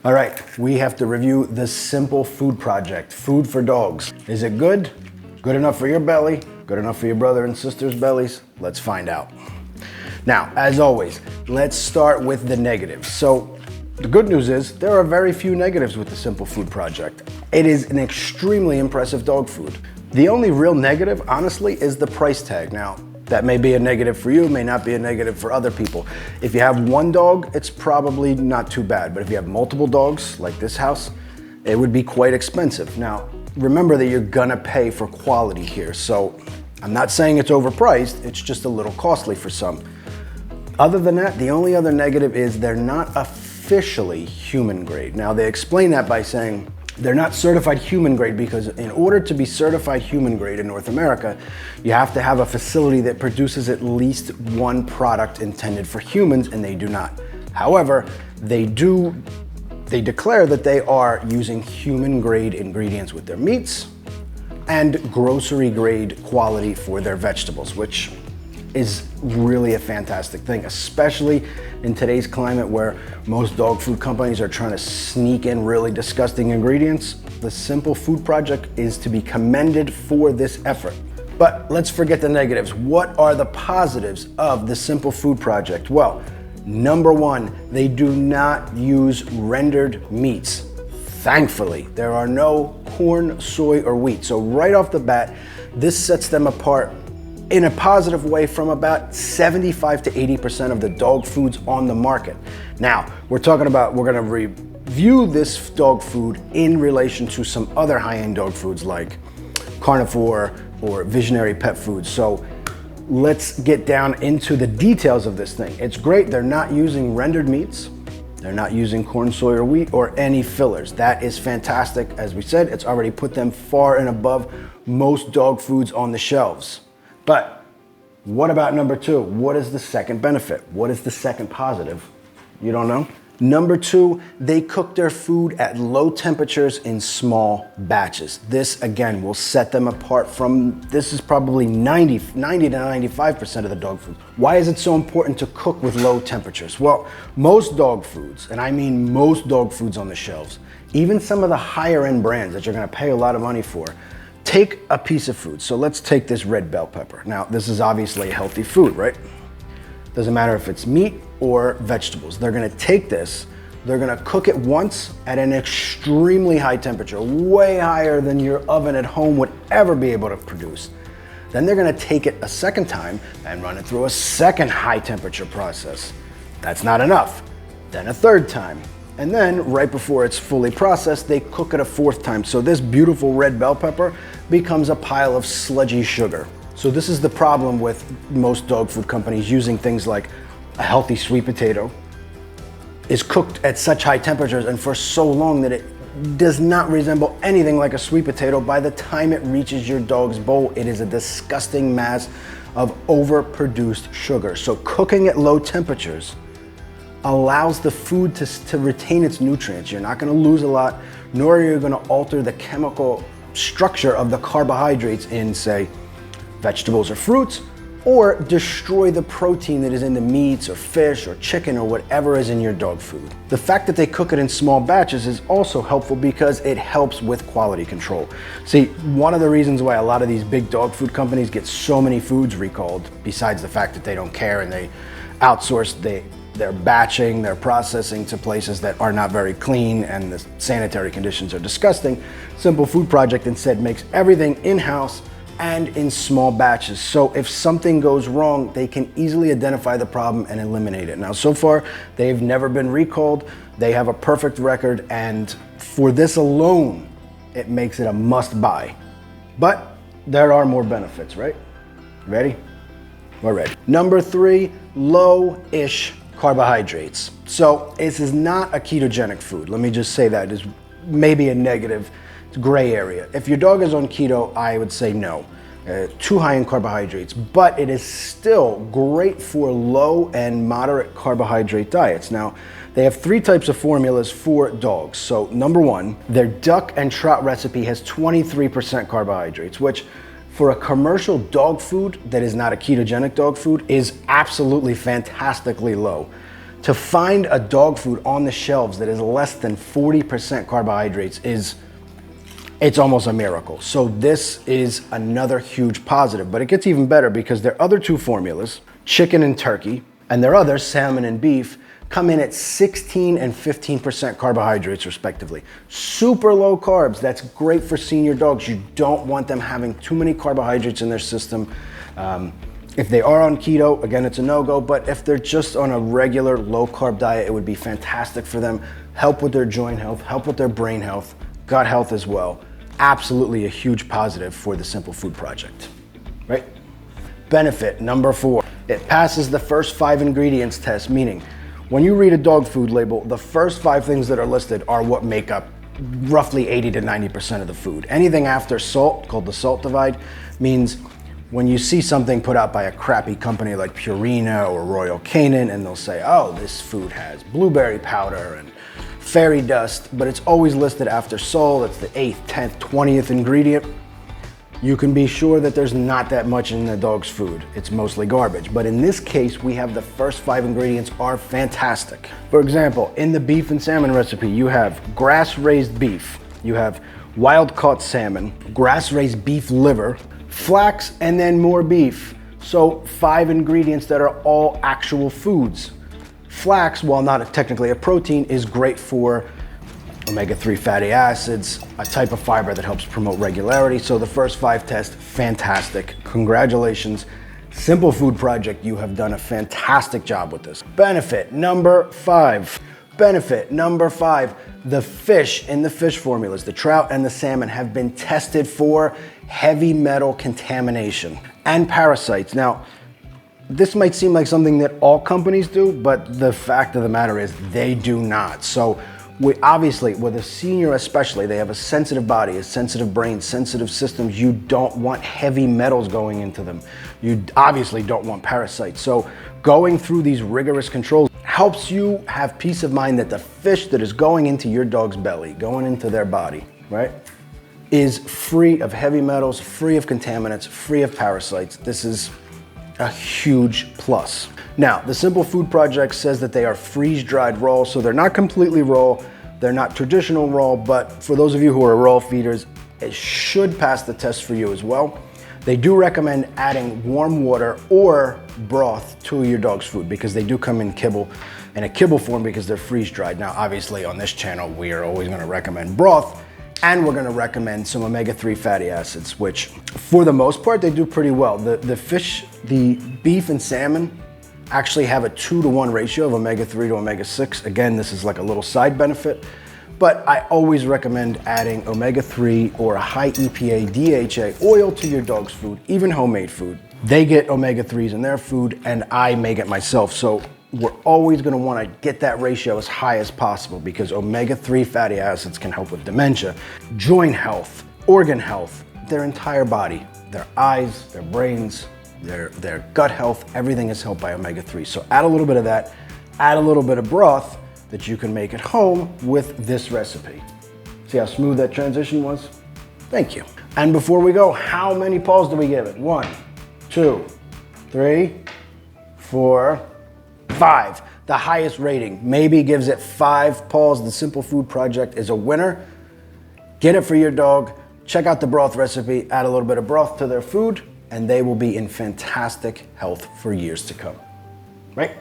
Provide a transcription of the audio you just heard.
All right, we have to review the Simple Food Project, food for dogs. Is it good? Good enough for your belly? Good enough for your brother and sister's bellies? Let's find out. Now, as always, let's start with the negatives. So the good news is there are very few negatives with the Simple Food Project. It is an extremely impressive dog food. The only real negative, honestly, is the price tag. Now, that may be a negative for you, may not be a negative for other people. If you have one dog, it's probably not too bad. But if you have multiple dogs, like this house, it would be quite expensive. Now, remember that you're gonna pay for quality here. So I'm not saying it's overpriced, it's just a little costly for some. Other than that, the only other negative is they're not officially human grade. Now, they explain that by saying they're not certified human grade because in order to be certified human grade in North America, you have to have a facility that produces at least one product intended for humans, and they do not. However, they declare that they are using human grade ingredients with their meats and grocery grade quality for their vegetables, which is really a fantastic thing, especially in today's climate where most dog food companies are trying to sneak in really disgusting ingredients. The Simple Food Project is to be commended for this effort. But let's forget the negatives. What are the positives of the Simple Food Project? Well, number one, they do not use rendered meats. Thankfully, there are no corn, soy, or wheat. So right off the bat, this sets them apart in a positive way from about 75 to 80% of the dog foods on the market. Now, we're gonna review this dog food in relation to some other high-end dog foods like carnivore or visionary pet foods. So let's get down into the details of this thing. It's great, they're not using rendered meats. They're not using corn, soy, or wheat, or any fillers. That is fantastic. As we said, it's already put them far and above most dog foods on the shelves. But what about number two? What is the second benefit? What is the second positive? You don't know? Number two, they cook their food at low temperatures in small batches. This, again, will set them apart from, this is probably 90 to 95% of the dog food. Why is it so important to cook with low temperatures? Well, most dog foods, and I mean most dog foods on the shelves, even some of the higher end brands that you're gonna pay a lot of money for, take a piece of food. So let's take this red bell pepper. Now, this is obviously a healthy food, right? Doesn't matter if it's meat or vegetables. They're gonna take this, they're gonna cook it once at an extremely high temperature, way higher than your oven at home would ever be able to produce. Then they're gonna take it a second time and run it through a second high temperature process. That's not enough. Then a third time. And then right before it's fully processed, they cook it a fourth time. So this beautiful red bell pepper becomes a pile of sludgy sugar. So this is the problem with most dog food companies using things like a healthy sweet potato is cooked at such high temperatures and for so long that it does not resemble anything like a sweet potato. By the time it reaches your dog's bowl, it is a disgusting mass of overproduced sugar. So cooking at low temperatures allows the food to retain its nutrients. You're not gonna lose a lot, nor are you gonna alter the chemical structure of the carbohydrates in, say, vegetables or fruits, or destroy the protein that is in the meats or fish or chicken or whatever is in your dog food. The fact that they cook it in small batches is also helpful because it helps with quality control. See, one of the reasons why a lot of these big dog food companies get so many foods recalled, besides the fact that they don't care and they outsource their batching, their processing to places that are not very clean and the sanitary conditions are disgusting, Simple Food Project instead makes everything in-house and in small batches. So if something goes wrong, they can easily identify the problem and eliminate it. Now, so far, they've never been recalled. They have a perfect record, and for this alone, it makes it a must buy. But there are more benefits, right? Ready? We're ready. Number three, low-ish carbohydrates. So this is not a ketogenic food. Let me just say that is maybe a negative gray area. If your dog is on keto, I would say no. Too high in carbohydrates, but it is still great for low and moderate carbohydrate diets. Now, they have three types of formulas for dogs. So number one, their duck and trout recipe has 23% carbohydrates, which for a commercial dog food that is not a ketogenic dog food is absolutely fantastically low. To find a dog food on the shelves that is less than 40% carbohydrates it's almost a miracle. So this is another huge positive, but it gets even better because their other two formulas, chicken and turkey, and their other, salmon and beef, come in at 16 and 15% carbohydrates respectively. Super low carbs. That's great for senior dogs. You don't want them having too many carbohydrates in their system. If they are on keto, again, it's a no-go, but if they're just on a regular low-carb diet, it would be fantastic for them. Help with their joint health, help with their brain health, gut health as well. Absolutely a huge positive for the Simple Food Project, right? Benefit number 4, it passes the first 5 ingredients test, meaning when you read a dog food label, the first 5 things that are listed are what make up roughly 80 to 90% of the food. Anything after salt, called the salt divide, means when you see something put out by a crappy company like Purina or Royal Canin, and they'll say, oh, this food has blueberry powder and fairy dust, but it's always listed after salt, it's the 8th, 10th, 20th ingredient, you can be sure that there's not that much in the dog's food. It's mostly garbage. But in this case, we have the first 5 ingredients are fantastic. For example, in the beef and salmon recipe, you have grass-raised beef, you have wild-caught salmon, grass-raised beef liver, flax, and then more beef. So 5 ingredients that are all actual foods. Flax, while not technically a protein, is great for omega-3 fatty acids, a type of fiber that helps promote regularity. So the first 5 tests, fantastic. Congratulations. Simple Food Project, you have done a fantastic job with this. Benefit number 5. Benefit number 5. The fish in the fish formulas, the trout and the salmon, have been tested for heavy metal contamination and parasites. Now, this might seem like something that all companies do, but the fact of the matter is they do not. So obviously, with a senior especially, they have a sensitive body, a sensitive brain, sensitive systems. You don't want heavy metals going into them. You obviously don't want parasites. So going through these rigorous controls helps you have peace of mind that the fish that is going into your dog's belly, going into their body, right, is free of heavy metals, free of contaminants, free of parasites. This is a huge plus. Now, the Simple Food Project says that they are freeze-dried raw, so they're not completely raw, they're not traditional raw, but for those of you who are raw feeders, it should pass the test for you as well. They do recommend adding warm water or broth to your dog's food because they do come in a kibble form because they're freeze-dried. Now, obviously on this channel, we are always gonna recommend broth, and we're gonna recommend some omega-3 fatty acids, which for the most part, they do pretty well. The fish, the beef and salmon actually have a 2-to-1 ratio of omega-3 to omega-6. Again, this is like a little side benefit, but I always recommend adding omega-3 or a high EPA DHA oil to your dog's food, even homemade food. They get omega-3s in their food and I make it myself. So we're always gonna wanna get that ratio as high as possible because omega-3 fatty acids can help with dementia, joint health, organ health, their entire body, their eyes, their brains, their gut health, everything is helped by omega-3. So add a little bit of that, add a little bit of broth that you can make at home with this recipe. See how smooth that transition was? Thank you. And before we go, how many paws do we give it? 1, 2, 3, 4, 5. The highest rating, maybe gives it 5 paws. The Simple Food Project is a winner. Get it for your dog. Check out the broth recipe, add a little bit of broth to their food, and they will be in fantastic health for years to come, right?